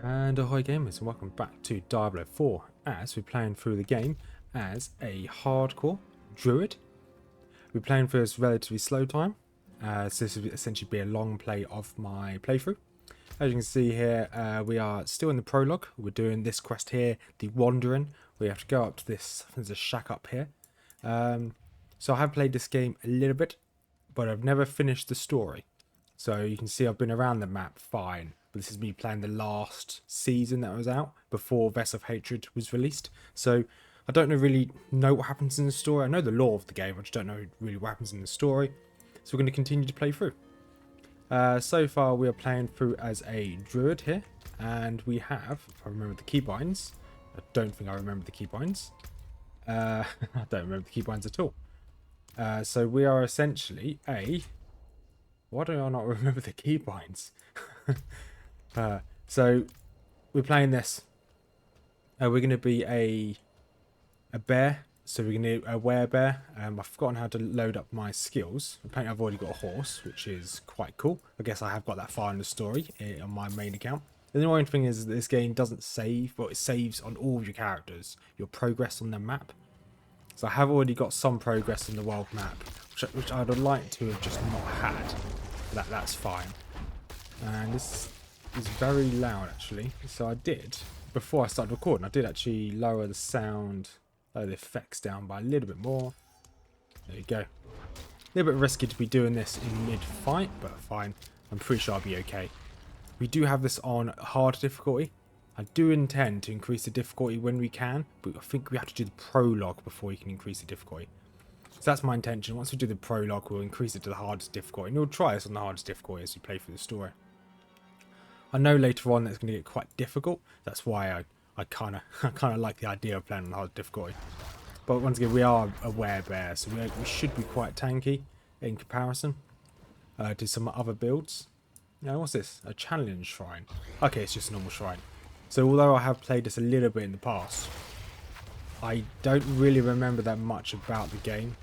And ahoy gamers, and welcome back to Diablo 4 as we're playing through the game as a hardcore druid. We're playing for this relatively slow time, so this will essentially be a long play of my playthrough. As you can see here, we are still in the prologue. We're doing this quest here, the Wandering. We have to go up to this, there's a shack up here. So I have played this game a little bit, but I've never finished the story. So you can see I've been around the map fine, but this is me playing the last season that was out before Vessel of Hatred was released. So I don't really know what happens in the story. I know the lore of the game, I just don't know really what happens in the story. So we're going to continue to play through. So far we are playing through as a druid here, and we have, if I remember the keybinds, I don't think I remember the keybinds. I don't remember the keybinds at all. So we are essentially a... Why do I not remember the keybinds? So we're playing this. We're going to be a bear. So we're going to a werebear. I've forgotten how to load up my skills. Apparently I've already got a horse, which is quite cool. I guess I have got that far in the story on my main account. The annoying thing is that this game doesn't save, but it saves on all of your characters, your progress on the map. So I have already got some progress on the world map, which I'd like to have just not had. That's fine. And this is very loud actually. So I did, before I started recording, I did actually lower the sound, lower the effects down by a little bit more. There you go. A little bit risky to be doing this in mid-fight, but fine. I'm pretty sure I'll be okay. We do have this on hard difficulty. I do intend to increase the difficulty when we can, but I think we have to do the prologue before we can increase the difficulty. So that's my intention. Once we do the prologue, we'll increase it to the hardest difficulty, and we'll try this on the hardest difficulty as we play through the story. I know later on that's going to get quite difficult. That's why I kind of like the idea of playing on the hard difficulty. But once again, we are a werebear, so we should be quite tanky in comparison to some other builds. Now, what's this? A challenge shrine. Okay, it's just a normal shrine. So although I have played this a little bit in the past, I don't really remember that much about the game.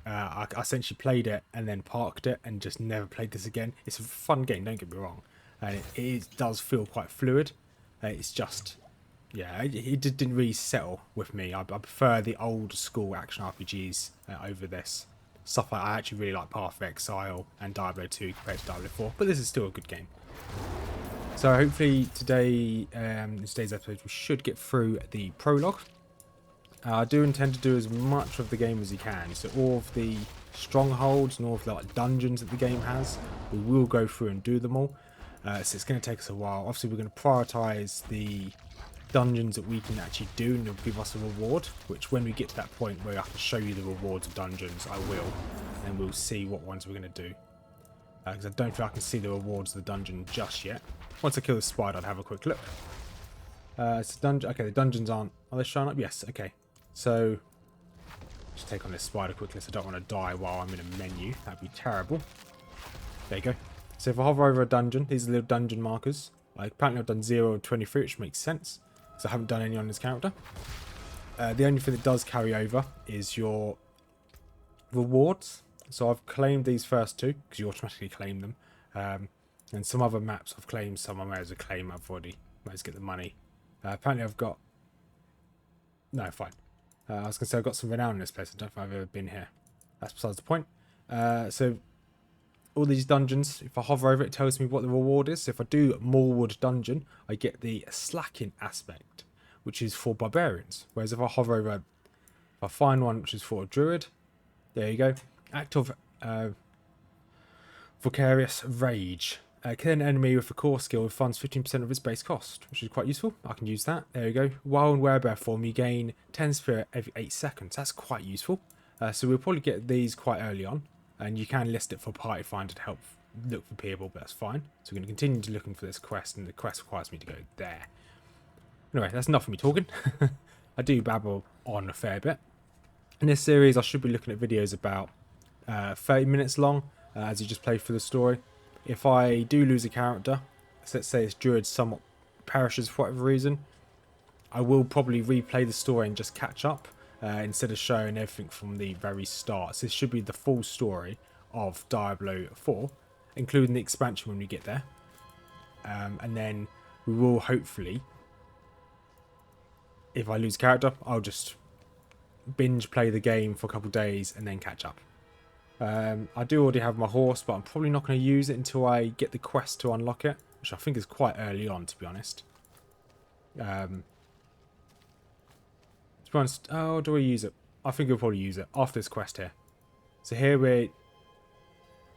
I essentially played it and then parked it and just never played this again. It's a fun game, don't get me wrong. And it does feel quite fluid. It's just, yeah, it didn't really settle with me. I prefer the old school action RPGs over this. Stuff like I actually really like Path of Exile and Diablo 2 compared to Diablo 4. But this is still a good game. So hopefully today, in today's episode, we should get through the prologue. I do intend to do as much of the game as you can. So all of the strongholds and all of the dungeons that the game has, we will go through and do them all. So it's going to take us a while. Obviously, we're going to prioritise the dungeons that we can actually do, and it'll give us a reward. Which, when we get to that point where I can show you the rewards of dungeons, I will, and then we'll see what ones we're going to do. Because I don't think I can see the rewards of the dungeon just yet. Once I kill the spider, I'll have a quick look. It's a dungeon. Okay, the dungeons aren't. Are they showing up? Yes. Okay. So, just take on this spider quickly, so I don't want to die while I'm in a menu. That'd be terrible. There you go. So if I hover over a dungeon, these are little dungeon markers. Apparently I've done 0 of 23, which makes sense, because I haven't done any on this character. The only thing that does carry over is your rewards. So I've claimed these first two, because you automatically claim them. And some other maps I've claimed, some I may as well claim. I've already might as well get the money. Apparently I've got... No, fine. I was going to say I've got some renown in this place. I don't know if I've ever been here. That's besides the point. So all these dungeons, if I hover over it, it tells me what the reward is. So if I do Moorwood Dungeon, I get the slacking aspect, which is for barbarians. Whereas if I hover over, if I find one which is for a druid, there you go. Act of Vicarious Rage. Kill an enemy with a core skill funds 15% of its base cost, which is quite useful. I can use that. There you go. While in werebear form, you gain 10 spirit every 8 seconds. That's quite useful. So we'll probably get these quite early on. And you can list it for Party Finder to help look for people, but that's fine. So we're going to continue to looking for this quest, and the quest requires me to go there. Anyway, that's enough of me talking. I do babble on a fair bit. In this series, I should be looking at videos about 30 minutes long, as you just play through the story. If I do lose a character, so let's say this druid somewhat perishes for whatever reason, I will probably replay the story and just catch up. Instead of showing everything from the very start. So this should be the full story of Diablo 4, including the expansion when we get there. And then we will hopefully, if I lose character, I'll just binge play the game for a couple of days and then catch up. I do already have my horse, but I'm probably not going to use it until I get the quest to unlock it, which I think is quite early on, to be honest. To be honest, oh, do I use it? I think I'll probably use it after this quest here. So here we're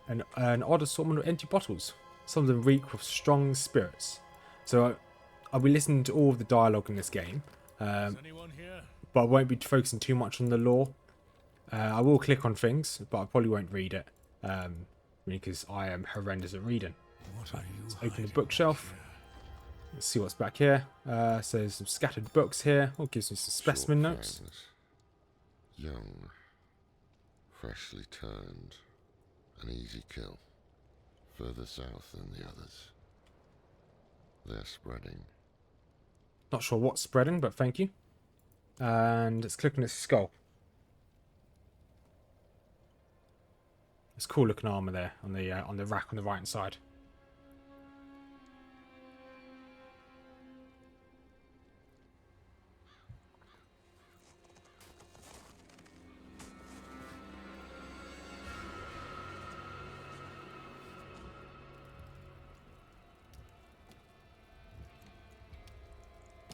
an odd assortment of empty bottles. Some of them reek with strong spirits. So I'll be listening to all of the dialogue in this game, but I won't be focusing too much on the lore. I will click on things, but I probably won't read it, because I am horrendous at reading. Let's open the bookshelf. Let's see what's back here. So there's some scattered books here. Oh, gives me some specimen notes. Young, freshly turned, an easy kill. Further south than the others. They're spreading. Not sure what's spreading, but thank you. And let's click on his skull. It's cool looking armor there on the rack on the right hand side.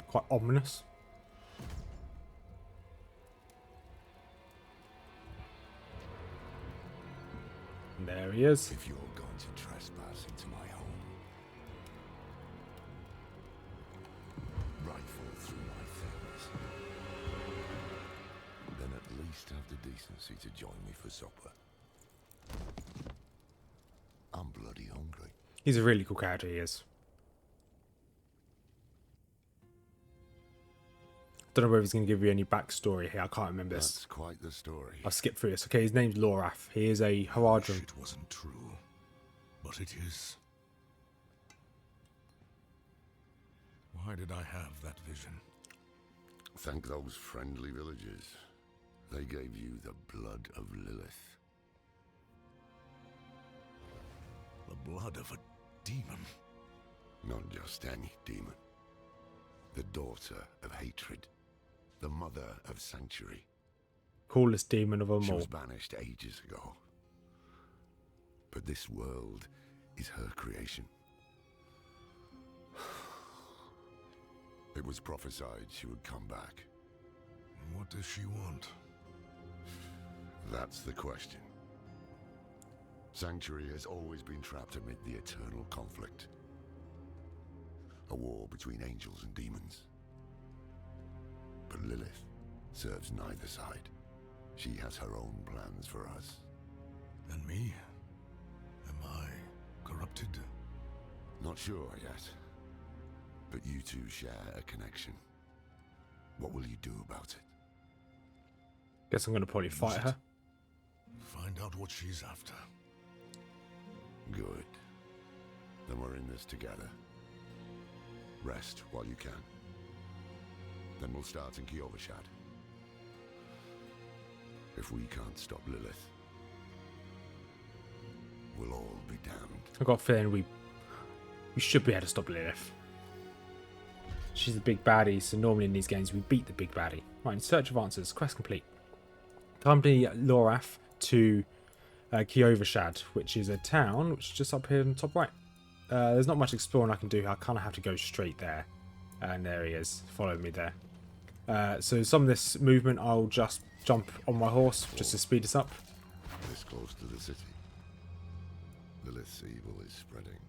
Quite ominous. And there he is. If you're going to trespass into my home, rifle through my things, then at least have the decency to join me for supper. I'm bloody hungry. He's a really cool character, he is. Don't know whether he's going to give you any backstory here. I can't remember this. That's quite the story. I'll skip through this. Okay, his name's Lorath. He is a Haradrim. It wasn't true, but it is. Why did I have that vision? Thank those friendly villagers. They gave you the blood of Lilith. The blood of a demon. Not just any demon. The daughter of hatred. The mother of sanctuary. Coolest demon of them She all. was banished ages ago. But this world is her creation. It was prophesied she would come back. What does she want? That's the question. Sanctuary has always been trapped amid the eternal conflict. A war between angels and demons. But Lilith serves neither side. She has her own plans for us. And me? Am I corrupted? Not sure yet. But you two share a connection. What will you do about it? Guess I'm going to probably fight her. Find out what she's after. Good. Then we're in this together. Rest while you can. Then we'll start in Kiovashad. If we can't stop Lilith, we'll all be damned. I've got a feeling we should be able to stop Lilith. She's the big baddie, so normally in these games we beat the big baddie. Right, in search of answers, quest complete. Accompany Lorath to Kiovashad, which is a town which is just up here in the top right. There's not much exploring I can do. I kind of have to go straight there. And there he is. Follow me there. So some of this movement I'll just jump on my horse just to speed us up. This close to the city. Lilith's evil is spreading.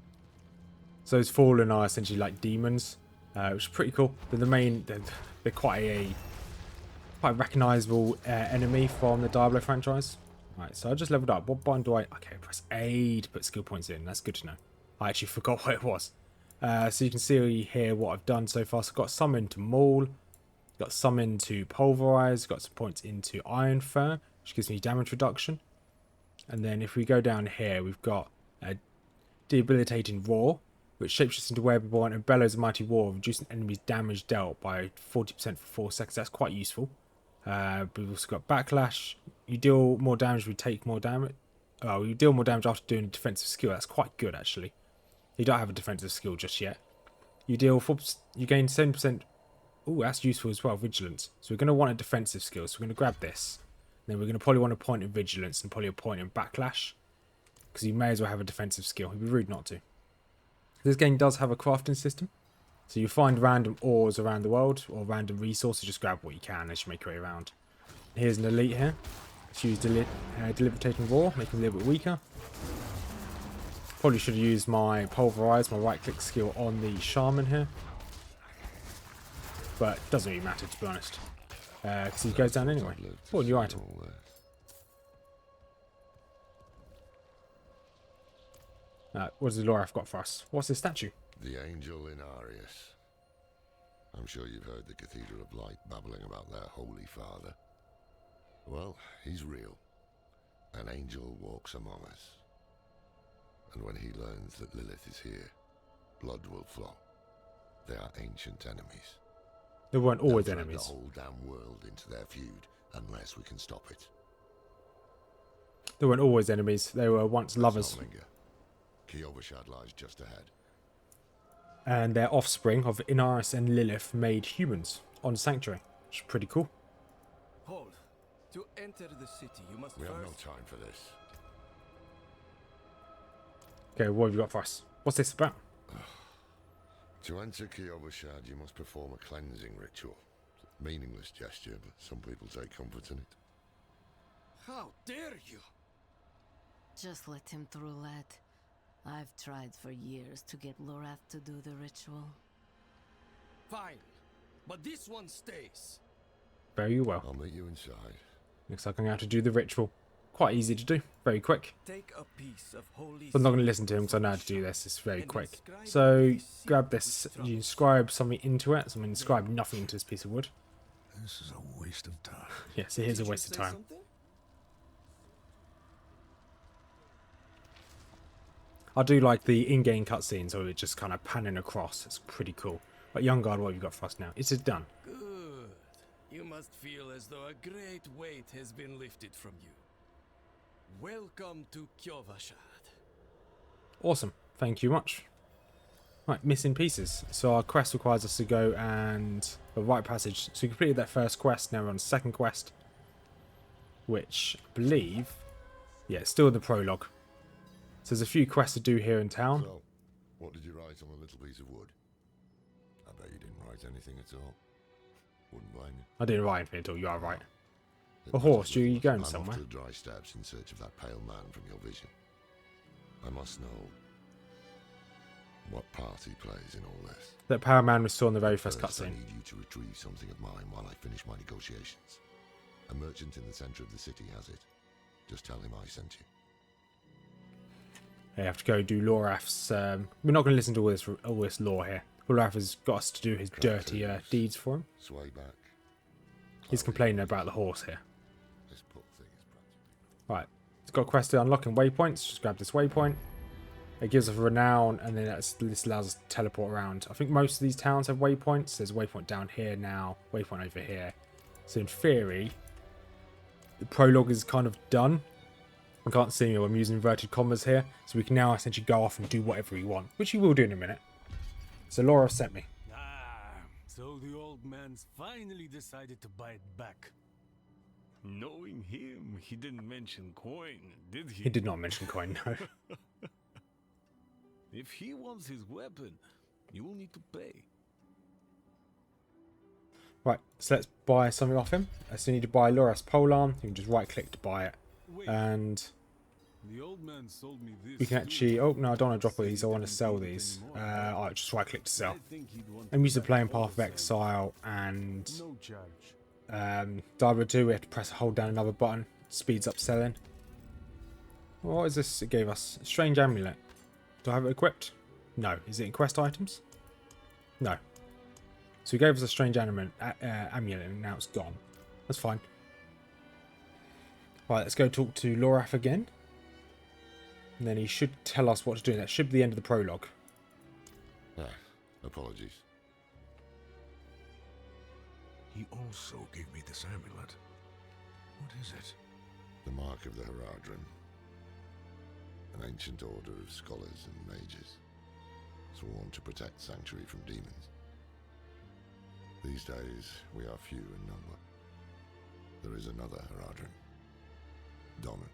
So those fallen are essentially like demons, which is pretty cool. They're quite a recognisable enemy from the Diablo franchise. Right, so I just leveled up. What button do I... Okay, press A to put skill points in. That's good to know. I actually forgot what it was. So you can see here what I've done so far. So I've got some into Maul, got some into Pulverize, got some points into Iron Fur, which gives me damage reduction. And then if we go down here, we've got a Debilitating Roar, which shapeshifts into Wereborn and bellows a mighty roar, reducing enemies' damage dealt by 40% for 4 seconds. That's quite useful. We've also got Backlash. You deal more damage, we take more damage. Oh, you deal more damage after doing a defensive skill. That's quite good, actually. You don't have a defensive skill just yet. You deal 4%, you gain 7%. Oh, that's useful as well, vigilance. So we're going to want a defensive skill. So we're going to grab this. Then we're going to probably want a point in vigilance and probably a point in backlash. Because you may as well have a defensive skill. It'd be rude not to. This game does have a crafting system. So you find random ores around the world, or random resources, just grab what you can as you make your way around. Here's an elite here. Let's use Deliberating Roar, make him a little bit weaker. Probably should have used my Pulverize, my right click skill on the Shaman here. But it doesn't really matter, to be honest. Because he goes down anyway. Oh, new item. What does the Loraf got for us? What's this statue? The angel in Arius. I'm sure you've heard the Cathedral of Light babbling about their Holy Father. Well, he's real. An angel walks among us. And when he learns that Lilith is here, blood will flow. They are ancient enemies. They weren't always They'll enemies. drag the whole damn world into their feud unless we can stop it. They weren't always enemies. They were once lovers. Kiobashad lies just ahead. And their offspring of Inaris and Lilith made humans on Sanctuary. Which is pretty cool. Hold. To enter the city, you must We have no first... time for this. Okay, what have you got for us? What's this about? To enter Kiobashad, you must perform a cleansing ritual. Meaningless gesture, but some people take comfort in it. How dare you? Just let him through, lad. I've tried for years to get Lorath to do the ritual. Fine. But this one stays. Very well. I'll meet you inside. Looks like I'm going to have to do the ritual. Quite easy to do. Very quick. Take a piece of holy... I'm not going to listen to him because I know how to do this. It's very quick. So, grab this. You inscribe something into it. So I'm going to inscribe nothing into this piece of wood. This is a waste of time. Yes, it is a waste of time. I do like the in-game cutscenes, so it's just kind of panning across. It's pretty cool. But Young Guard, what have you got for us now? It's done. Good. You must feel as though a great weight has been lifted from you. Welcome to Kiobashad. Awesome. Thank you much. Right, missing pieces. So our quest requires us to go and... a rite passage. So we completed that first quest. Now we're on the second quest. Which, I believe... yeah, it's still in the prologue. So there's a few quests to do here in town. So, what did you write on a little piece of wood? I bet you didn't write anything at all. Wouldn't blame you. I didn't write anything at all. You are right. It A horse, matters you little. going I'm somewhere? off to the dry steppes in search of that pale man from your vision. I must know what part he plays in all this. That Power Man we saw in the very first First, I cutscene. need you to retrieve something of mine while I finish my negotiations. A merchant in the center of the city has it. Just tell him I sent you. You have to go do Lorath's... we're not going to listen to all this lore here. Lorath has got us to do his dirty deeds for him. Sway back. He's complaining about the horse here. This book thing is practically... Right. It's got a quest to unlocking waypoints. Just grab this waypoint. It gives us renown, and then this allows us to teleport around. I think most of these towns have waypoints. There's a waypoint down here now, waypoint over here. So in theory, the prologue is kind of done. I can't see me, I'm using inverted commas here. So we can now essentially go off and do whatever we want, which you will do in a minute. So Laura sent me. Ah, so the old man's finally decided to buy it back. Knowing him, he didn't mention coin, did he? He did not mention coin, no. If he wants his weapon, you will need to pay. Right, so let's buy something off him. So you need to buy Lorath's polearm. You can just right click to buy it. Wait, And the old man sold me this. we can too. actually... oh, no, I don't want to drop these. I want to Didn't sell need it these. anymore. Alright, just right click to sell. I think he'd want I'm it used to back playing all Path of the same. Exile and No charge. Diablo 2. We have to press hold down another button. Speeds up selling. What is this it gave us? A strange amulet. Do I have it equipped? No. Is it in quest items? No. So he gave us a strange amulet and now it's gone. That's fine. Right, let's go talk to Lorath again. And then he should tell us what to do. That should be the end of the prologue. Ah, apologies. He also gave me this amulet. What is it? The Mark of the Heradrim. An ancient order of scholars and mages. sworn to protect Sanctuary from demons. These days, we are few in number. There is another Haradrim, Donnan.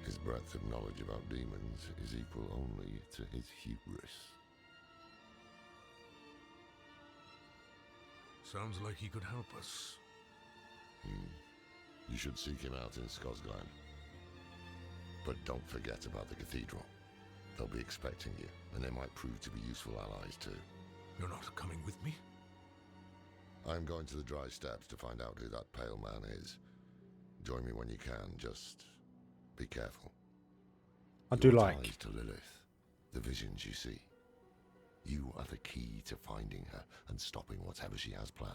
His breadth of knowledge about demons is equal only to his hubris. Sounds like he could help us. You should seek him out in Skosglen. But don't forget about the cathedral. They'll be expecting you, and they might prove to be useful allies too. You're not coming with me? I'm going to the Dry Steppes to find out who that pale man is. Join me when you can, just be careful. I do Your like. ties to Lilith, the visions you see. You are the key to finding her and stopping whatever she has planned.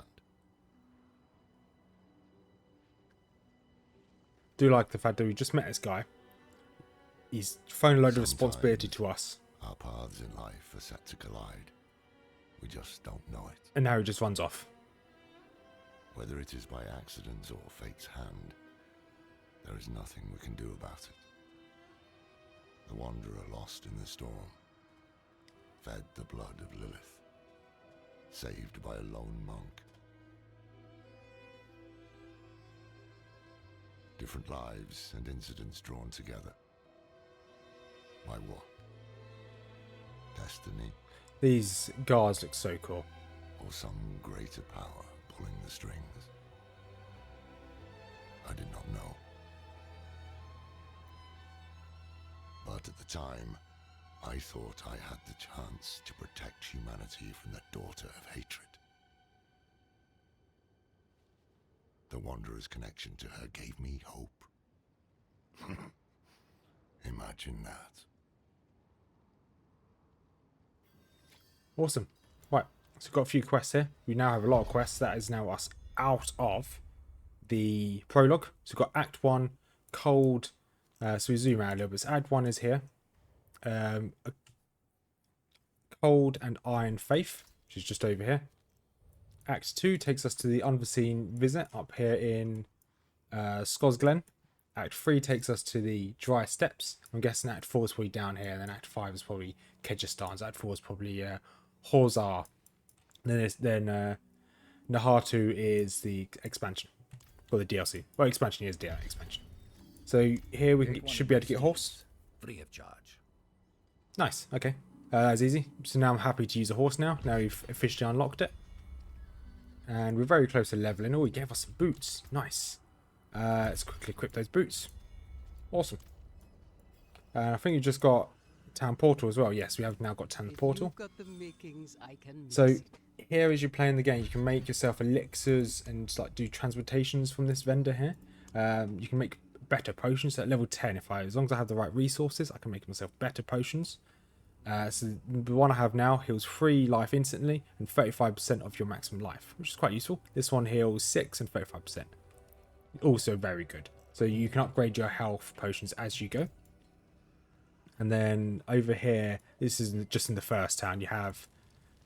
Do like the fact that we just met this guy. He's thrown a load of responsibility Sometimes to us, our paths in life are set to collide. We just don't know it. and now he just runs off. Whether it is by accident or fate's hand, there is nothing we can do about it. The wanderer lost in the storm, fed the blood of Lilith, saved by a lone monk. Different lives and incidents drawn together. By what? Destiny, These guards look so cool. or some greater power pulling the strings? I did not know. But at the time, I thought I had the chance to protect humanity from the daughter of hatred. The Wanderer's connection to her gave me hope. Imagine that. Awesome. Right, so we've got a few quests here. We now have a lot of quests. That is now us out of the prologue. So we've got Act 1, Cold. So we zoom out a little bit. So Act 1 is here. A Cold and Iron Faith, which is just over here. Act 2 takes us to the Unforeseen Visit up here in Skosglen. Act 3 takes us to the Dry Steppes. I'm guessing Act 4 is probably down here, and then Act 5 is probably Kegistan. So Act 4 is probably Horzar. Then Nahatu is the expansion, or the DLC. Well, expansion is the expansion. So here we can should be able to get a horse. Free of charge. Nice. Okay, that's easy. So now I'm happy to use a horse now. Now we've officially unlocked it, and we're very close to leveling. Oh, he gave us some boots. Nice. Let's quickly equip those boots. Awesome. I think you just got Town Portal as well. Yes, we have now got Town Portal. Got the makings, I can So mix it. here, as you're playing the game, you can make yourself elixirs and like do transmutations from this vendor here. You can make better potions. So at level 10, as long as I have the right resources, I can make myself better potions. So the one I have now heals 3 life instantly and 35% of your maximum life, which is quite useful. This one heals 6 and 35%. Also very good. So you can upgrade your health potions as you go. And then over here, this is just in the first town, you have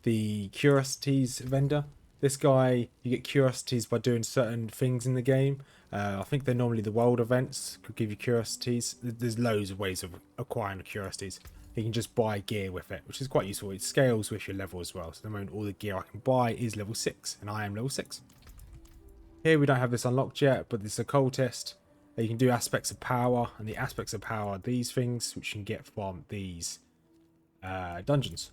the Curiosities vendor. This guy, you get curiosities by doing certain things in the game. I think they're normally the world events could give you curiosities. There's loads of ways of acquiring curiosities. You can just buy gear with it, which is quite useful. It scales with your level as well. So at the moment, all the gear I can buy is level 6, and I am level 6. Here we don't have this unlocked yet, but this is a cultist. You can do aspects of power, and the aspects of power are these things, which you can get from these dungeons.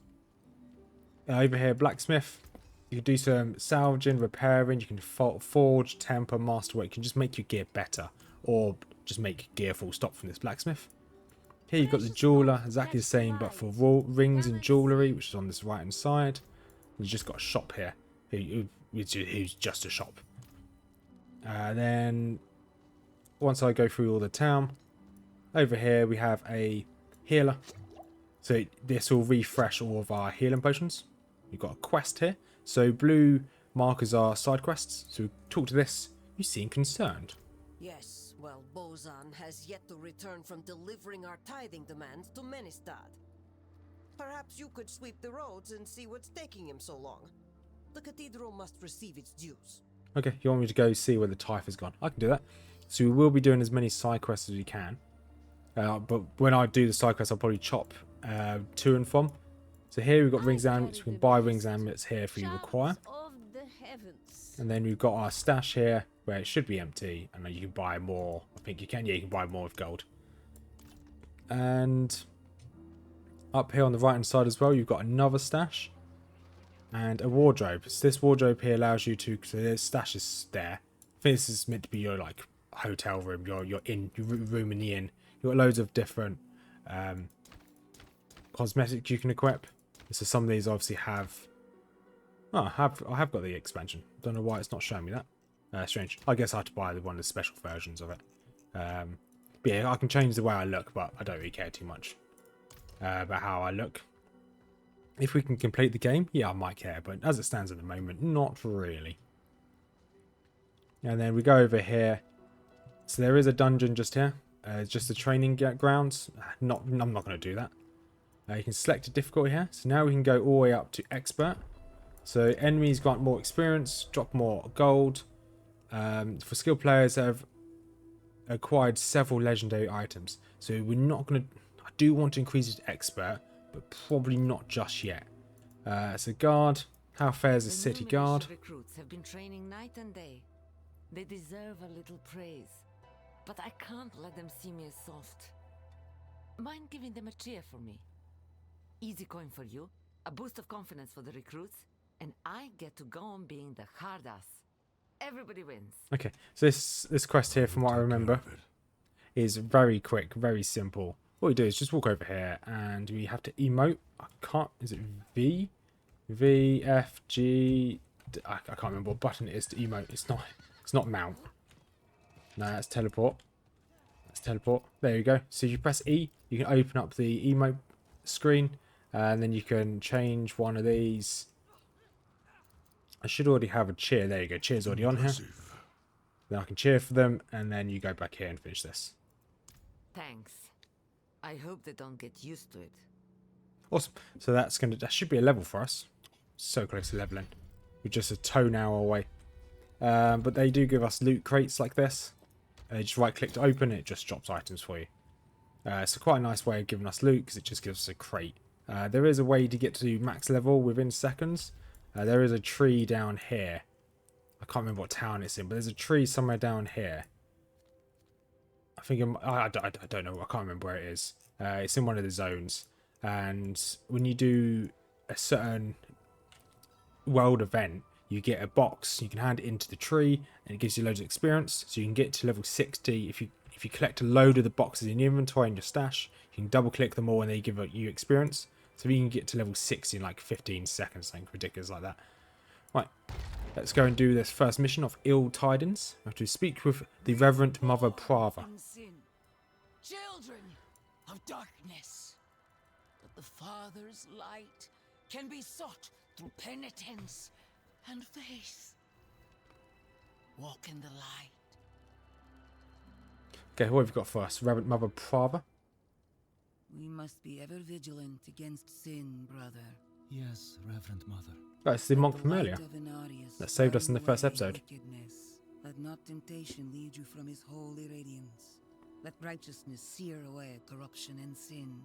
Over here, blacksmith. You can do some salvaging, repairing. You can forge, temper, masterwork. You can just make your gear better, or just make gear full stop from this blacksmith. Here you've got the jeweler, exactly the same, but for rings and jewellery, which is on this right hand side. You've just got a shop here, who's just a shop. Then once I go through all the town, over here we have a healer. So this will refresh all of our healing potions. You've got a quest here. So blue markers are side quests. So talk to this. You seem concerned. Yes, well, Bozan has yet to return from delivering our tithing demands to Menestad. Perhaps you could sweep the roads and see what's taking him so long. The cathedral must receive its dues. Okay, you want me to go see where the tithe has gone? I can do that. So we will be doing as many side quests as we can. But when I do the side quests, I'll probably chop to and from. So here we've got rings and amulets. We can buy rings and amulets here if we require. And then we've got our stash here where it should be empty. And then you can buy more. I think you can. Yeah, you can buy more with gold. And up here on the right hand side as well, you've got another stash. And a wardrobe. So this wardrobe here allows you to, so there's stashes there. I think this is meant to be your like hotel room, your room in the inn. You've got loads of different cosmetics you can equip. So some of these obviously have. Oh, I have got the expansion. Don't know why it's not showing me that. Strange. I guess I have to buy one of the special versions of it. But yeah, I can change the way I look, but I don't really care too much about how I look. If we can complete the game, yeah, I might care, but as it stands at the moment, not really. And then we go over here. So there is a dungeon just here. Just the training grounds. I'm not going to do that. You can select a difficulty here. So now we can go all the way up to expert. So enemies grant more experience, drop more gold. For skilled players that have acquired several legendary items. So we're not going to... I do want to increase it to expert, but probably not just yet. So guard. How fares the city guard? Recruits have been training night and day. They deserve a little praise. But I can't let them see me as soft. Mind giving them a cheer for me? Easy coin for you, a boost of confidence for the recruits, and I get to go on being the hard ass. Everybody wins. Okay, so this quest here, from what I remember, is very quick, very simple. What we do is just walk over here, and we have to emote. I can't. Is it V? V, F, G? I can't remember what button it is to emote. It's not mount. No, that's teleport. That's teleport. There you go. So you press E, you can open up the emote screen, and then you can change one of these. I should already have a cheer. There you go. Cheer's already on here. Then I can cheer for them, and then you go back here and finish this. Thanks. I hope they don't get used to it. Awesome. So that should be a level for us. So close to leveling. We're just a toenail away. But they do give us loot crates like this. Just right click to open it, just drops items for you. So quite a nice way of giving us loot, because it just gives us a crate. There is a way to get to max level within seconds. There is a tree down here. I can't remember what town it's in, but there's a tree somewhere down here. I think I don't know. I can't remember where it is. It's in one of the zones. And when you do a certain world event, you get a box. You can hand it into the tree, and it gives you loads of experience. So you can get to level 60 if you collect a load of the boxes in your inventory and your stash. You can double click them all, and they give you experience. So you can get to level 60 in like 15 seconds, something ridiculous like that. Right, let's go and do this first mission of Ill Tidings. We have to speak with the Reverend Mother Prava. Children of darkness, but the Father's light can be sought through penitence and faith. Walk in the light. Okay, what have we got for us? Reverend Mother Prava. We must be ever vigilant against sin, brother. Yes, Reverend Mother. That's the monk from earlier that saved us in the first episode. Let not temptation lead you from his holy radiance. Let righteousness sear away corruption and sin.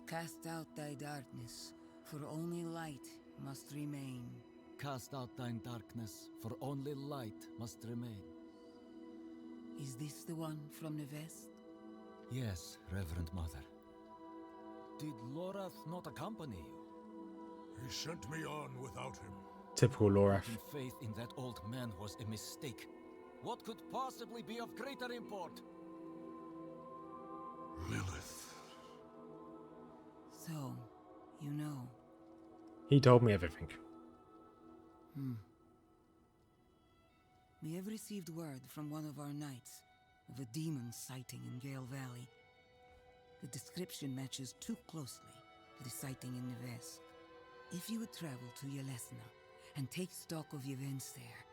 Cast out thy darkness, for only light must remain. Cast out thine darkness, for only light must remain. Is this the one from the west? Yes, Reverend Mother. Did Lorath not accompany you? He sent me on without him. Typical Lorath. Faith in that old man was a mistake. What could possibly be of greater import? Lilith. So, you know. He told me everything. We have received word from one of our knights of a demon sighting in Gale Valley. The description matches too closely to the sighting in the west. If you would travel to Yelesna and take stock of events there,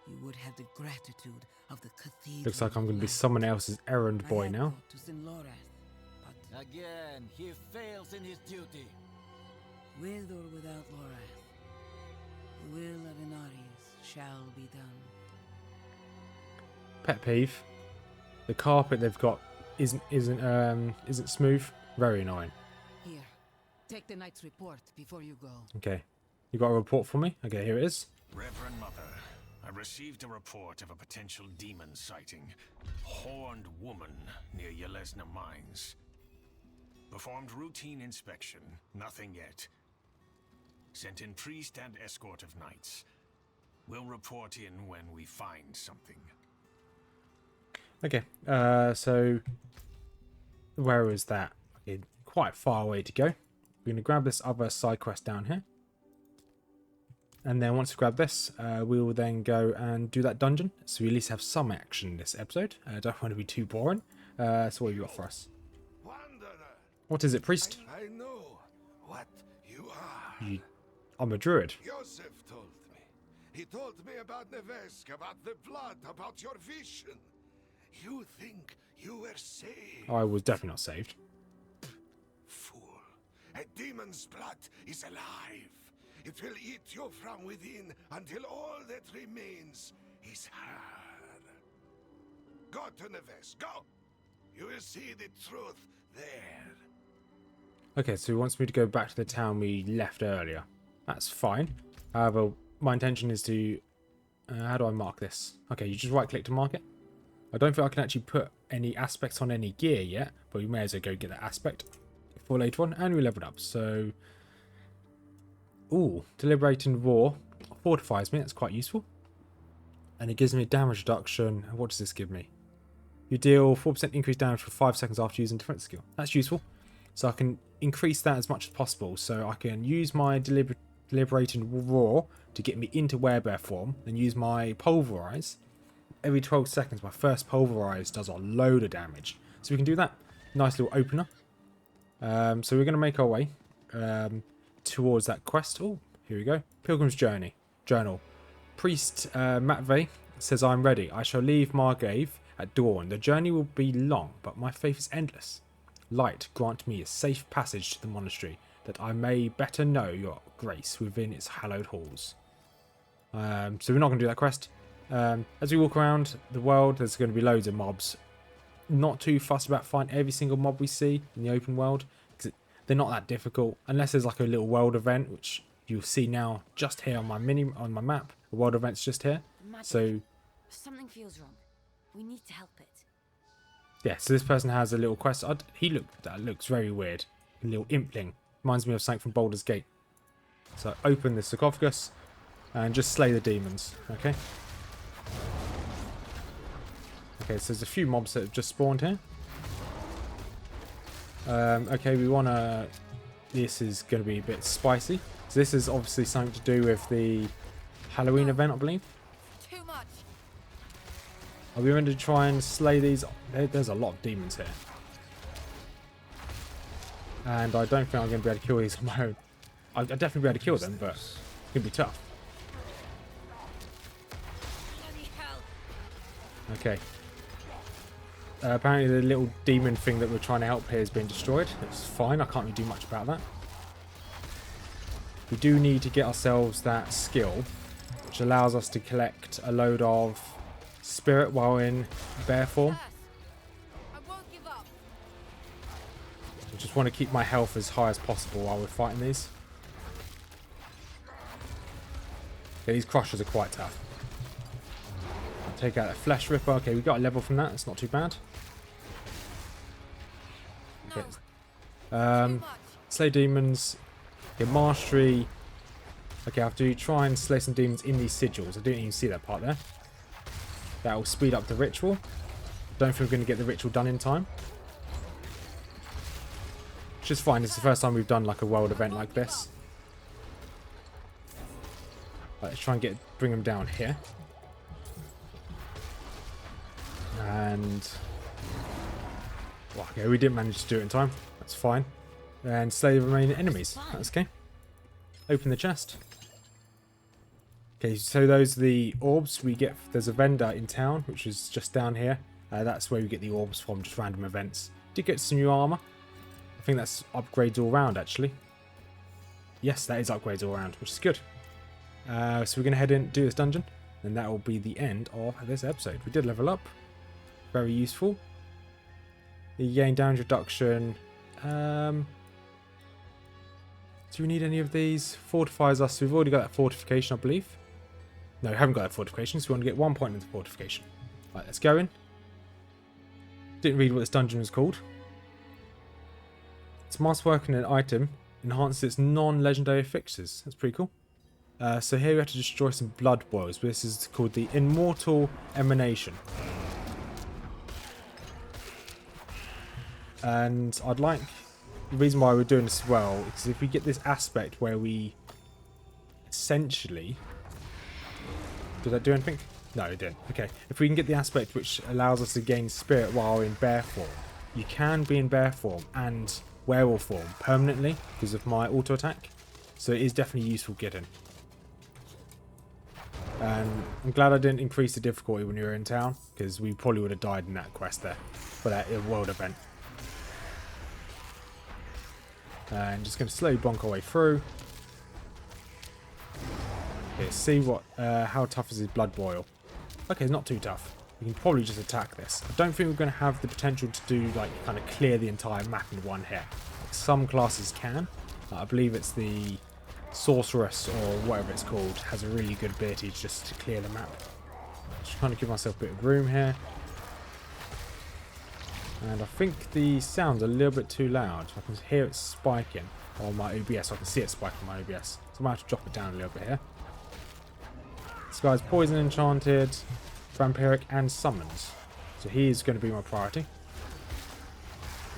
you would have the gratitude of the cathedral. Looks like I'm going to be someone else's errand boy now. To St. Lorath, but again, he fails in his duty. With or without Lorath, the will of Inarius shall be done. Pet peeve: the carpet they've got isn't smooth. Very annoying. Here, Take the knight's report before you go. Okay. You got a report for me? Okay, here it is. Reverend Mother, I received a report of a potential demon sighting. Horned woman near Yelesna Mines. Performed routine inspection. Nothing yet. Sent in priest and escort of knights. We'll report in when we find something. Okay, so where is that? Okay, quite far away to go. We're going to grab this other side quest down here. And then once we grab this, we will then go and do that dungeon. So we at least have some action in this episode. I don't want to be too boring. So what have you got for us? Wanderer, What is it, priest? I know what you are. I'm a druid. Joseph told me. He told me about Nevesk, about the blood, about your vision. You think you were saved? I was definitely not saved. Fool. A demon's blood is alive. It will eat you from within until all that remains is her. Go to Nevesk, go! You will see the truth there. Okay, so he wants me to go back to the town we left earlier. That's fine. However, my intention is to... how do I mark this? Okay, you just right-click to mark it. I don't think I can actually put any aspects on any gear yet, but we may as well go get that aspect for later on, and we leveled up. So, ooh, deliberating war fortifies me. That's quite useful, and it gives me damage reduction. What does this give me? You deal 4% increased damage for 5 seconds after using defense skill. That's useful, so I can increase that as much as possible. So I can use my deliberating roar to get me into werebear form, then use my pulverize. Every 12 seconds, my first pulverize does a load of damage. So we can do that. Nice little opener. So we're going to make our way towards that quest. Oh, here we go. Pilgrim's Journey. Journal. Priest Matvey says, I'm ready. I shall leave Margrave at dawn. The journey will be long, but my faith is endless. Light, grant me a safe passage to the monastery, that I may better know your grace within its hallowed halls. So we're not going to do that quest. As we walk around the world, there's going to be loads of mobs. Not too fussed about finding every single mob we see in the open world, because they're not that difficult, unless there's like a little world event, which you'll see now just here on my map. The world event's just here. So something feels wrong. We need to help it. Yeah, so this person has a little quest. That looks very weird. A little impling. Reminds me of something from Baldur's Gate. So open the sarcophagus and just slay the demons. Okay. Okay, so there's a few mobs that have just spawned here. Okay, we want to... This is going to be a bit spicy. So this is obviously something to do with the Halloween event, I believe. Too much. Are we going to try and slay these? There's a lot of demons here. And I don't think I'm going to be able to kill these on my own. I'll definitely be able to kill them, but it's going to be tough. Bloody hell. Okay. Apparently the little demon thing that we're trying to help here has been destroyed. It's fine, I can't really do much about that. We do need to get ourselves that skill, which allows us to collect a load of spirit while in bear form. I won't give up. I just want to keep my health as high as possible while we're fighting these. Yeah, these crushers are quite tough. Take out that flesh ripper. Okay, we got a level from that. It's not too bad. Okay. Slay demons. Okay, mastery. Okay, I have to try and slay some demons in these sigils. I didn't even see that part there. That will speed up the ritual. Don't think we're going to get the ritual done in time. Which is fine. It's the first time we've done like a world event like this. Right, let's try and bring them down here. And well, okay, we didn't manage to do it in time. That's fine. And slay the remaining enemies. That's okay. Open the chest. Okay, so those are the orbs we get. There's a vendor in town, which is just down here. That's where we get the orbs from, just random events. Did get some new armor. I think that's upgrades all round, actually. Yes, that is upgrades all round, which is good. So we're going to head in and do this dungeon, and that will be the end of this episode. We did level up. Very useful. You gain damage reduction. Do we need any of these? Fortifies us. We've already got that fortification, I believe. No, we haven't got that fortification, so we want to get 1 point into fortification. Right, let's go in. Didn't read what this dungeon was called. It's masterwork and an item. Enhances its non-legendary fixtures. That's pretty cool. So here we have to destroy some blood boils. This is called the Immortal Emanation. And I'd like... The reason why we're doing this as well is if we get this aspect where we essentially... Did that do anything? No, it didn't. Okay. If we can get the aspect which allows us to gain spirit while in bear form, you can be in bear form and werewolf form permanently because of my auto attack. So it is definitely useful getting. And I'm glad I didn't increase the difficulty when we were in town because we probably would have died in that quest there for that world event. And just going to slowly bonk our way through. Okay, see what, how tough is his blood boil. Okay, not too tough. We can probably just attack this. I don't think we're going to have the potential to do, like, kind of clear the entire map in one hit. Like, some classes can. I believe it's the Sorceress, or whatever it's called, has a really good ability just to clear the map. Just trying to give myself a bit of room here. And I think the sound's a little bit too loud. I can hear it spiking on my OBS. I can see it spiking on my OBS. So I might have to drop it down a little bit here. This guy's poison enchanted, vampiric, and summons. So he is going to be my priority.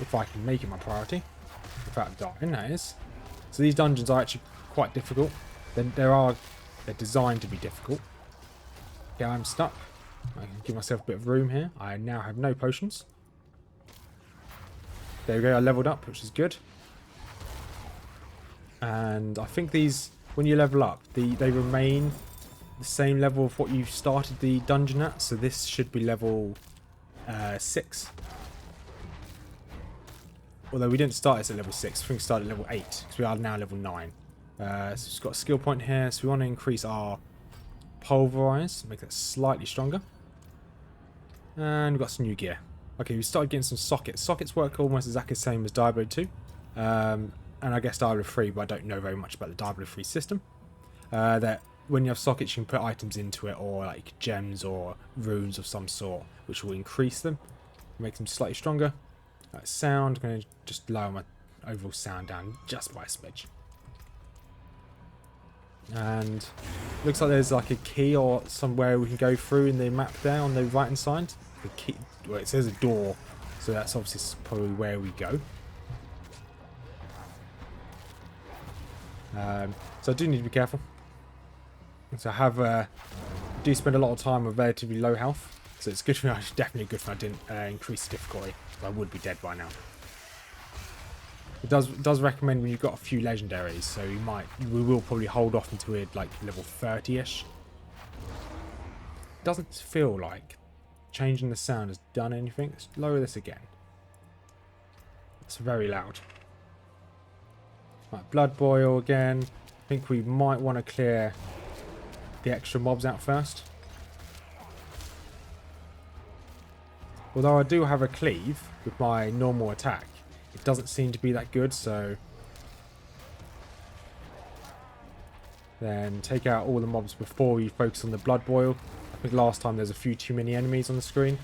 If I can make it my priority. Without dying, that is. So these dungeons are actually quite difficult. They're designed to be difficult. Okay, I'm stuck. I can give myself a bit of room here. I now have no potions. There we go, I leveled up, which is good. And I think these, when you level up, they remain the same level of what you started the dungeon at. So this should be level 6. Although we didn't start this at level 6, I think we started at level 8, because we are now level 9. So we've got a skill point here, so we want to increase our pulverize, make that slightly stronger. And we've got some new gear. Okay, we started getting some sockets. Sockets work almost exactly the same as Diablo 2. And I guess Diablo 3, but I don't know very much about the Diablo 3 system. That when you have sockets, you can put items into it, or like gems or runes of some sort, which will increase them, make them slightly stronger. Sound, I'm going to just lower my overall sound down just by a smidge. And looks like there's like a key or somewhere we can go through in the map there on the right hand side. The key, well, it says a door, so that's obviously probably where we go. So I do need to be careful. So I do spend a lot of time with relatively low health, so it's good for me. It's definitely good for me I didn't increase the difficulty. I would be dead by now. It does recommend when you've got a few legendaries, so we will probably hold off until we're like level 30-ish. Doesn't feel like changing the sound has done anything. Let's lower this again. It's very loud. Right, blood boil again. I think we might want to clear the extra mobs out first. Although I do have a cleave with my normal attack, it doesn't seem to be that good, so then take out all the mobs before you focus on the blood boil. I think last time there's a few too many enemies on the screen.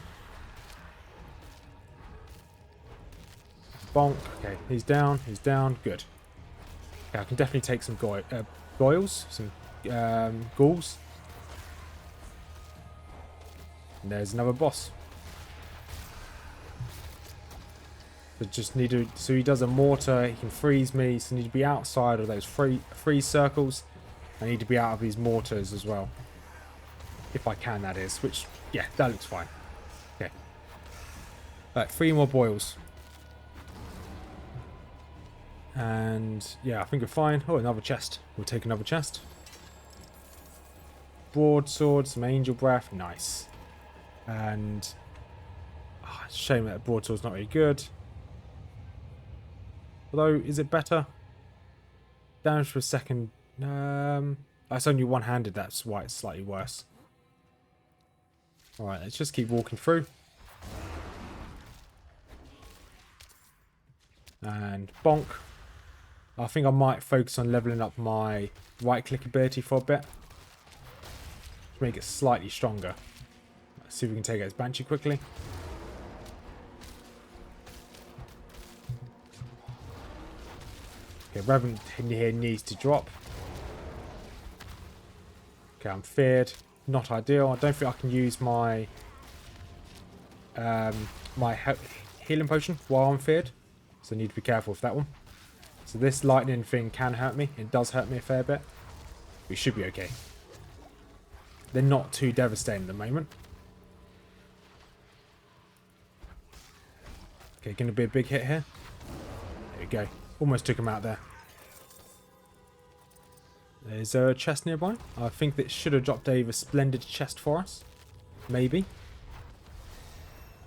Bonk. Okay, he's down, good. Okay, I can definitely take some boils, some ghouls. And there's another boss. So just need to. So he does a mortar. He can freeze me. So I need to be outside of those freeze circles. I need to be out of these mortars as well, if I can. That is. Which, yeah, that looks fine. Okay. Right, 3 more boils. And yeah, I think we're fine. Oh, another chest. We'll take another chest. Broadsword, some angel breath. Nice. And it's a shame that broadsword's not very good. Although, is it better? Damage for a second. It's only one-handed, that's why it's slightly worse. Alright, let's just keep walking through. And bonk. I think I might focus on leveling up my right-click ability for a bit. To make it slightly stronger. Let's see if we can take out his Banshee quickly. Okay, Revenant in here needs to drop. Okay, I'm feared. Not ideal. I don't think I can use my healing potion while I'm feared. So I need to be careful with that one. So this lightning thing can hurt me. It does hurt me a fair bit. We should be okay. They're not too devastating at the moment. Okay, going to be a big hit here. There we go. Almost took him out there. There's a chest nearby. I think that should have dropped a splendid chest for us. Maybe.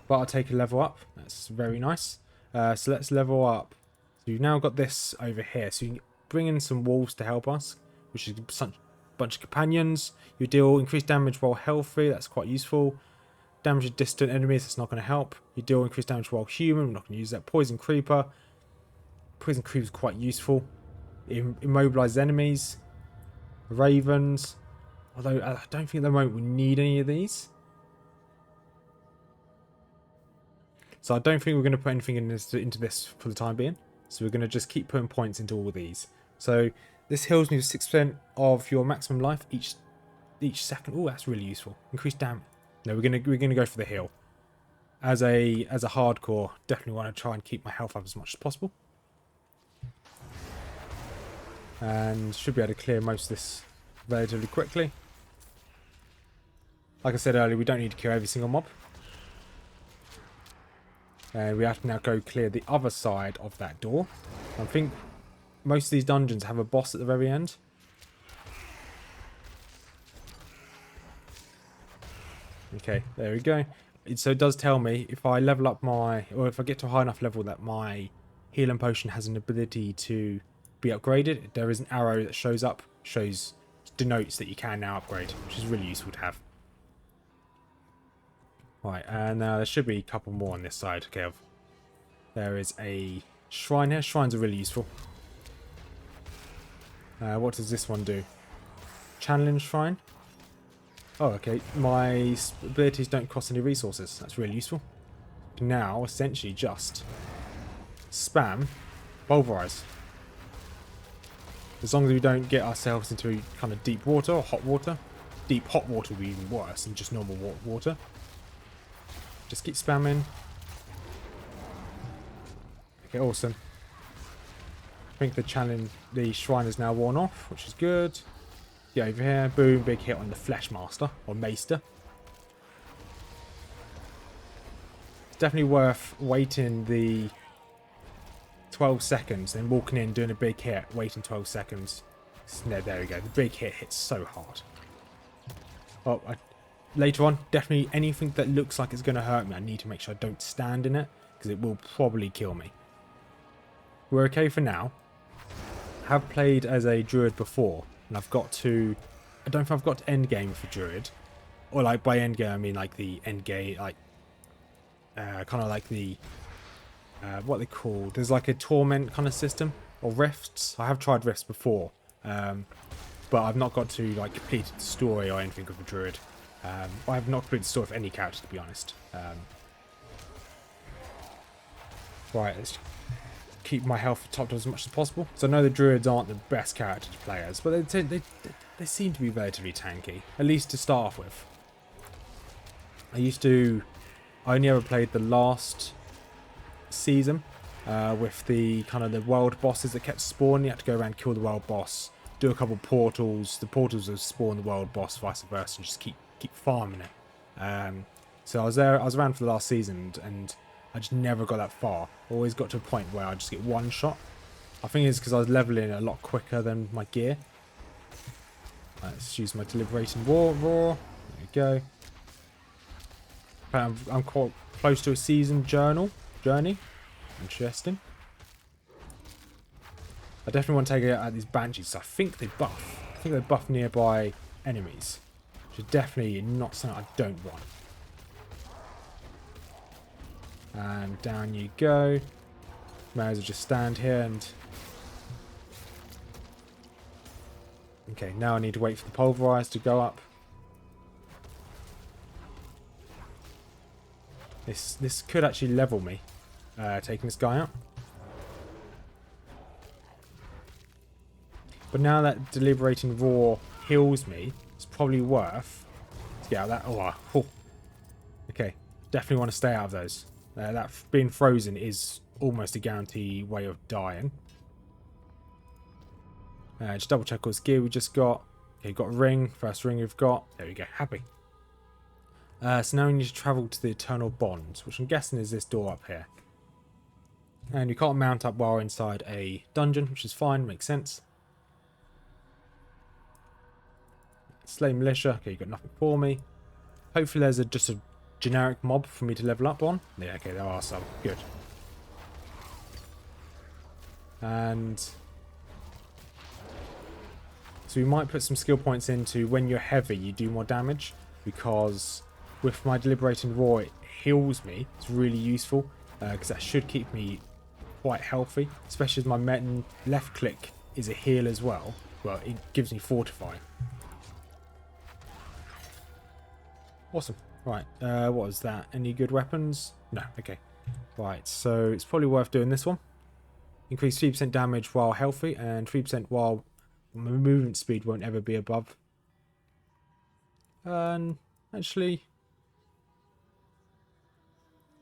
But I'll take a level up. That's very nice. So let's level up. So you've now got this over here. So you can bring in some wolves to help us, which is a bunch of companions. You deal increased damage while healthy. That's quite useful. Damage to distant enemies. That's not going to help. You deal increased damage while human. We're not going to use that. Poison creeper. Poison creeper is quite useful. Immobilize enemies. Ravens. Although I don't think at the moment we need any of these. So I don't think we're going to put anything into this for the time being. So we're going to just keep putting points into all of these. So this heals me with 6% of your maximum life each second. Oh, that's really useful. Increased damage. No, we're gonna go for the heal. As a hardcore, definitely want to try and keep my health up as much as possible. And should be able to clear most of this relatively quickly. Like I said earlier, we don't need to kill every single mob. And we have to now go clear the other side of that door. I think most of these dungeons have a boss at the very end. Okay, there we go. So it does tell me if I level up or if I get to a high enough level that my healing potion has an ability to be upgraded, there is an arrow that shows up, denotes that you can now upgrade, which is really useful to have. Right, and there should be a couple more on this side. Okay, there is a shrine here. Shrines are really useful. What does this one do? Channeling shrine. Oh, okay. My abilities don't cost any resources. That's really useful. Now, essentially, just spam pulverize. As long as we don't get ourselves into kind of deep water or hot water. Deep hot water would be even worse than just normal water. Just keep spamming. Okay, awesome. I think the shrine is now worn off, which is good. Get over here, boom, big hit on the Flesh Master, or Maester. It's definitely worth waiting the 12 seconds, then walking in, doing a big hit, waiting 12 seconds. No, there we go, the big hit hits so hard. Oh, later on, definitely anything that looks like it's going to hurt me, I need to make sure I don't stand in it, because it will probably kill me. We're okay for now. I have played as a Druid before, and I've got to... I don't think I've got to end game for Druid. Or like by end game, I mean like the end game, like... kind of like the... what they call... There's like a torment kind of system. Or rifts. I have tried rifts before. But I've not got to like complete the story or anything with a Druid. I have not completed the story of any character, to be honest. Right, let's keep my health topped as much as possible. So I know the Druids aren't the best character to play as, but they seem to be relatively tanky, at least to start off with. I only ever played the last season with the kind of the world bosses that kept spawning. You had to go around, kill the world boss, do a couple portals. The portals would spawn the world boss, vice versa, and just keep farming it. So I was around for the last season, and I just never got that far. Always got to a point where I just get one shot. I think it's because I was leveling a lot quicker than my gear. Let's use my Deliberating Roar. There we go. I'm quite close to a season journey. Interesting. I definitely want to take it out these banshees. So I think they buff. I think they buff nearby enemies, which is definitely not something I don't want. And down you go. May as well just stand here and Okay, now I need to wait for the pulverize to go up. This could actually level me, taking this guy out. But now that Deliberating Roar heals me, it's probably worth to get out of that. Oh. Okay, definitely want to stay out of those. That being frozen is almost a guaranteed way of dying. Just double check all this gear we just got. Okay, got a ring. First ring we've got. There we go. Happy. So now we need to travel to the Eternal Bonds, which I'm guessing is this door up here. And you can't mount up while inside a dungeon, which is fine. Makes sense. Slay Militia. Okay, you got nothing for me. Hopefully there's just a generic mob for me to level up on. Yeah, okay, there are some. Good. And so we might put some skill points into when you're heavy, you do more damage. Because with my Deliberating Roar, it heals me. It's really useful. Because that should keep me quite healthy. Especially as my left click is a heal as well. Well, it gives me Fortify. Awesome. Right, what was that? Any good weapons? No, okay. Right, so it's probably worth doing this one. Increase 3% damage while healthy, and 3% while movement speed won't ever be above. And actually,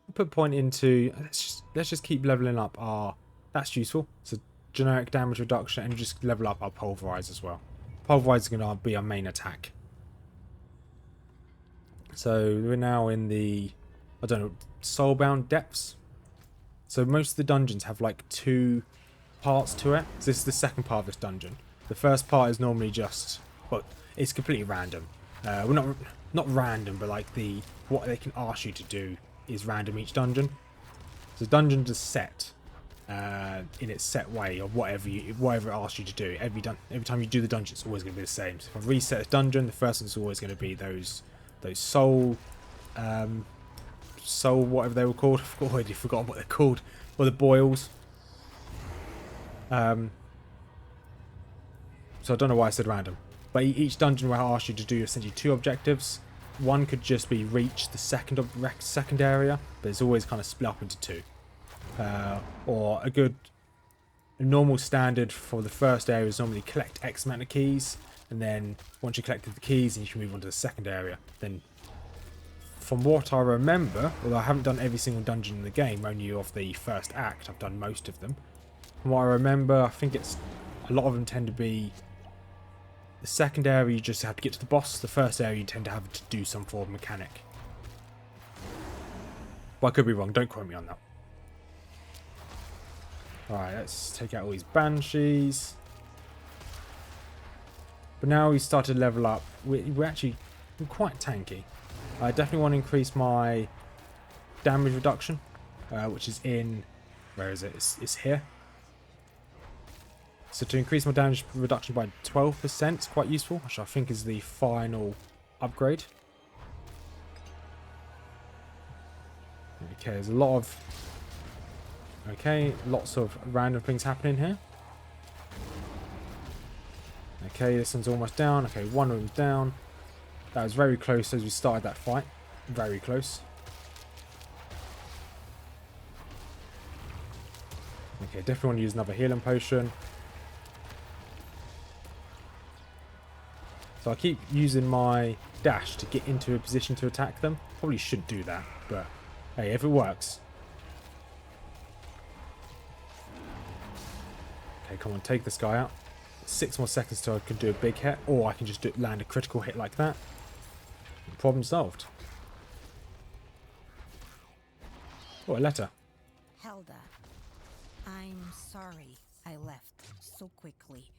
I'll put point into, let's just keep leveling up our, that's useful. So generic damage reduction, and just level up our Pulverize as well. Pulverize is going to be our main attack. So we're now in the, I don't know, Soulbound Depths. So most of the dungeons have like 2 parts to it. So this is the second part of this dungeon. The first part is normally just, well, it's completely random. Well, not random, but like what they can ask you to do is random each dungeon. So the dungeon is set in its set way of whatever it asks you to do. Every time you do the dungeon, it's always going to be the same. So if I reset a dungeon, the first one's always going to be those soul whatever they were called. I've already forgotten what they're called. Or the boils. So I don't know why I said random. But each dungeon will ask you to do essentially 2 objectives. One could just be reach the second area, but it's always kind of split up into 2. Or a normal standard for the first area is normally collect X amount of keys, and then once you collected the keys, then you can move on to the second area. Then, from what I remember, although I haven't done every single dungeon in the game, only of the first act, I've done most of them. From what I remember, I think it's a lot of them tend to be the second area you just have to get to the boss. The first area you tend to have to do some form of mechanic. But I could be wrong. Don't quote me on that. Alright, let's take out all these banshees. But now we start to level up. We're quite tanky. I definitely want to increase my damage reduction, which is in, where is it? It's here. So to increase my damage reduction by 12% is quite useful, which I think is the final upgrade. Okay, there's a lot of, lots of random things happening here. Okay, this one's almost down. Okay, one of them's down. That was very close as we started that fight. Very close. Okay, definitely want to use another healing potion. So I keep using my dash to get into a position to attack them. Probably shouldn't do that, but hey, if it works. Okay, come on, take this guy out. 6 more seconds till I can do a big hit, or I can just land a critical hit like that. Problem solved. Oh, a letter. Helda, I'm sorry I left so quickly.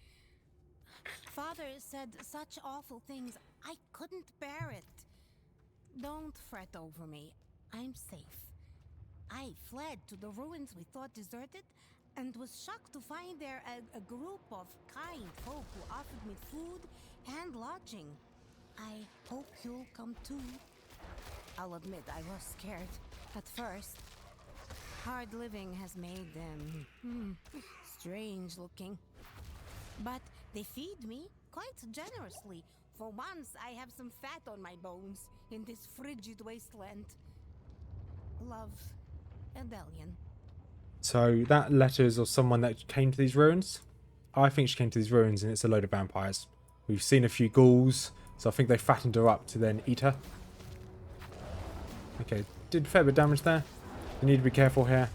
Father said such awful things, I couldn't bear it. Don't fret over me. I'm safe. I fled to the ruins we thought deserted, and was shocked to find there a group of kind folk who offered me food and lodging. I hope you'll come too. I'll admit I was scared at first. Hard living has made them strange looking. But they feed me, quite generously. For once, I have some fat on my bones in this frigid wasteland. Love, Rebellion. So that letters of someone that came to these ruins. I think she came to these ruins and it's a load of vampires. We've seen a few ghouls, so I think they fattened her up to then eat her. Okay, did a fair bit of damage there. We need to be careful here.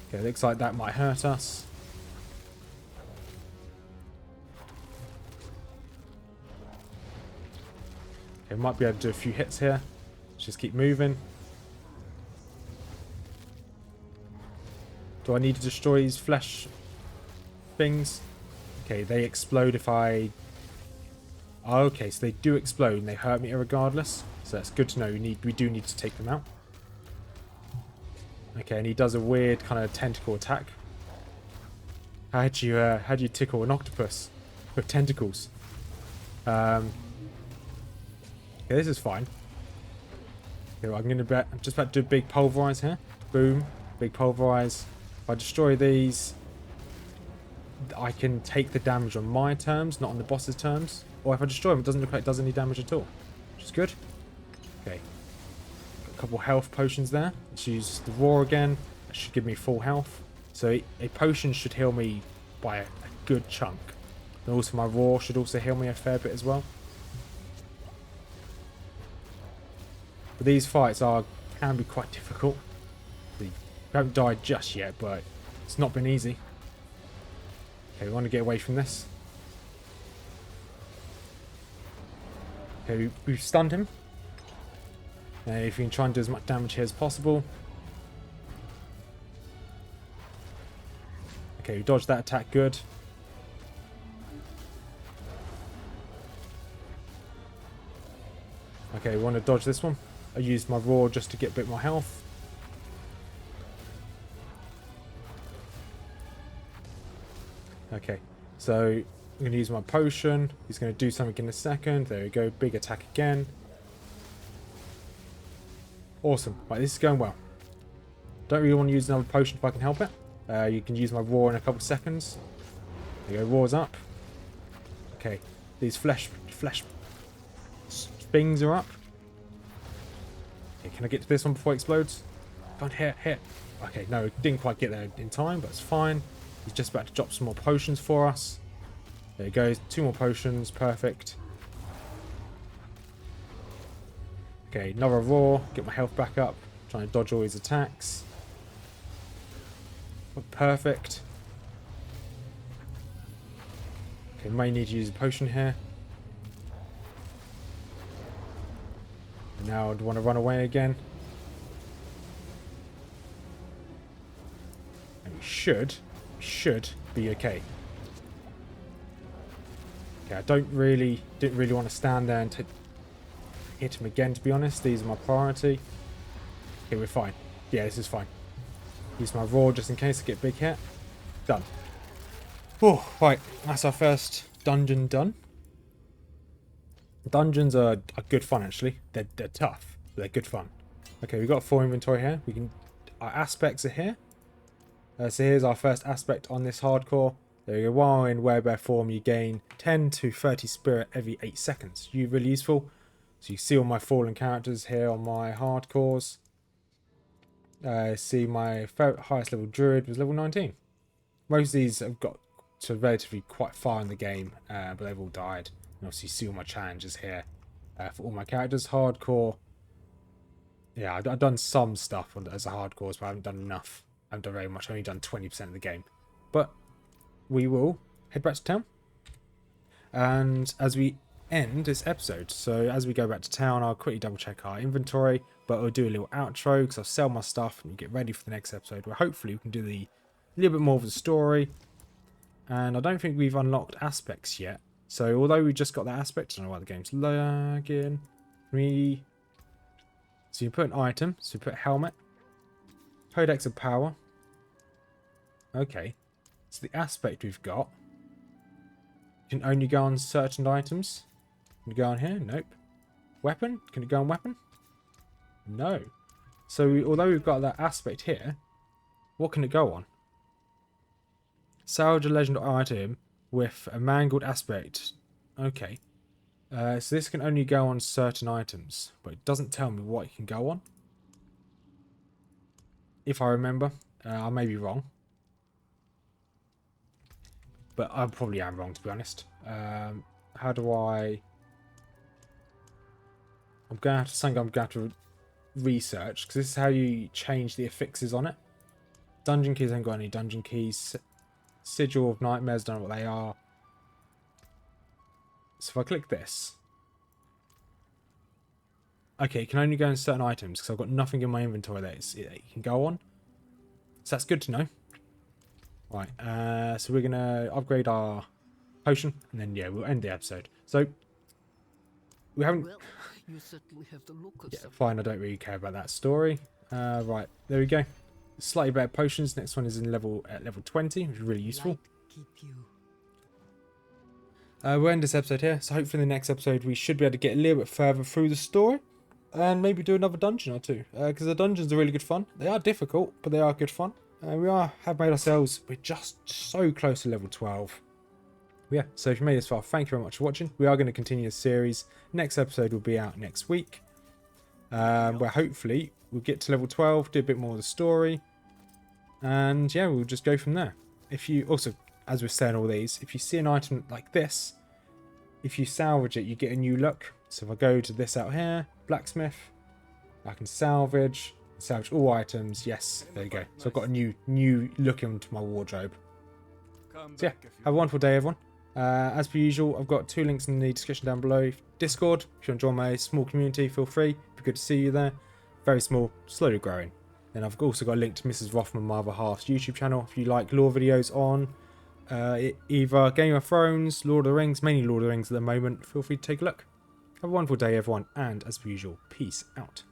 Okay, looks like that might hurt us. Okay, might be able to do a few hits here. Let's just keep moving. Do I need to destroy these flesh things? Okay, they explode if I... Oh, okay, so they do explode and they hurt me regardless. So that's good to know. We do need to take them out. Okay, and he does a weird kind of tentacle attack. How'd you tickle an octopus with tentacles? Okay, this is fine. Okay, well, I'm just about to do a big pulverize here. Boom, big pulverize. If I destroy these, I can take the damage on my terms, not on the boss's terms. Or if I destroy them, it doesn't look like it does any damage at all, which is good. Okay, got a couple health potions there. Let's use the roar again. That should give me full health. So a potion should heal me by a good chunk. And also my roar should also heal me a fair bit as well. But these fights can be quite difficult. We haven't died just yet, but it's not been easy. Okay, we want to get away from this. Okay, we've stunned him. If we can try and do as much damage here as possible. Okay, we dodged that attack good. Okay, we want to dodge this one. I used my roar just to get a bit more health. Okay, so I'm going to use my potion. He's going to do something in a second. There we go, big attack again. Awesome. Right, this is going well. Don't really want to use another potion if I can help it. You can use my roar in a couple of seconds. There you go, roar's up. Okay, these flesh things are up. Okay, can I get to this one before it explodes? Can't hit. Okay, no, didn't quite get there in time, but it's fine. He's just about to drop some more potions for us. There he goes, 2 more potions, perfect. Okay, another roar, get my health back up. Trying to dodge all his attacks. Perfect. Okay, may need to use a potion here. And now I'd want to run away again. And we should be okay. Okay, I didn't really want to stand there and hit him again, to be honest. These are my priority. Okay, we're fine. Yeah, this is fine. Use my roar just in case I get a big hit. Done. Oh, right. That's our first dungeon done. Dungeons are good fun, actually. They're tough, but they're good fun. Okay, we've got 4 inventory here. Our aspects are here. So here's our first aspect on this hardcore. There you go. While in werebear form, you gain 10 to 30 spirit every 8 seconds. Really useful. So you see all my fallen characters here on my hardcores. See my highest level druid was level 19. Most of these have got to relatively quite far in the game, but they've all died. And obviously you see all my challenges here for all my characters. Hardcore. Yeah, I've done some stuff as a hardcore, but I haven't done enough. I haven't done very much. I've only done 20% of the game. But we will head back to town. And as we end this episode, so as we go back to town, I'll quickly double check our inventory, but I'll do a little outro because I'll sell my stuff and get ready for the next episode where hopefully we can do a little bit more of the story. And I don't think we've unlocked aspects yet. So although we just got that aspect, I don't know why the game's lagging. So you put an item, so you put helmet, codex of power. Okay, so the aspect we've got can only go on certain items. Can it go on here? Nope. Weapon? Can it go on weapon? No. So although we've got that aspect here, what can it go on? Salvage a legendary item with a mangled aspect. Okay. So this can only go on certain items, but it doesn't tell me what it can go on. If I remember. I may be wrong. But I probably am wrong, to be honest. How do I... I'm going to have to research, because this is how you change the affixes on it. Dungeon keys, I haven't got any dungeon keys. Sigil of Nightmares, don't know what they are. So if I click this... Okay, it can only go in certain items, because I've got nothing in my inventory that it can go on. So that's good to know. Right, so we're going to upgrade our potion, and then, yeah, we'll end the episode. So, we haven't... Well, you certainly have the look of Yeah, fine, I don't really care about that story. Right, there we go. Slightly better potions. Next one is in level 20, which is really useful. keep you. We'll end this episode here, so hopefully in the next episode we should be able to get a little bit further through the story. And maybe do another dungeon or two, because the dungeons are really good fun. They are difficult, but they are good fun. Have made ourselves, we're just so close to level 12. Yeah, so if you made this far, thank you very much for watching. We are going to continue this series. Next episode will be out next week. Where hopefully we'll get to level 12, do a bit more of the story. And yeah, we'll just go from there. If you, also, as we're saying all these, if you see an item like this, if you salvage it, you get a new look. So if I go to this out here, blacksmith, I can salvage all items. Yes, there you go. So I've got a new look into my wardrobe. So yeah, have a wonderful day, everyone. As per usual, I've got 2 links in the description down below. Discord, if you want to join my small community, feel free. It'd be good to see you there. Very small, slowly growing. Then I've also got a link to Mrs Rothmers, my other half's YouTube channel. If you like lore videos on either Game of Thrones, Lord of the Rings, mainly Lord of the Rings at the moment, feel free to take a look. Have a wonderful day, everyone, and as per usual, peace out.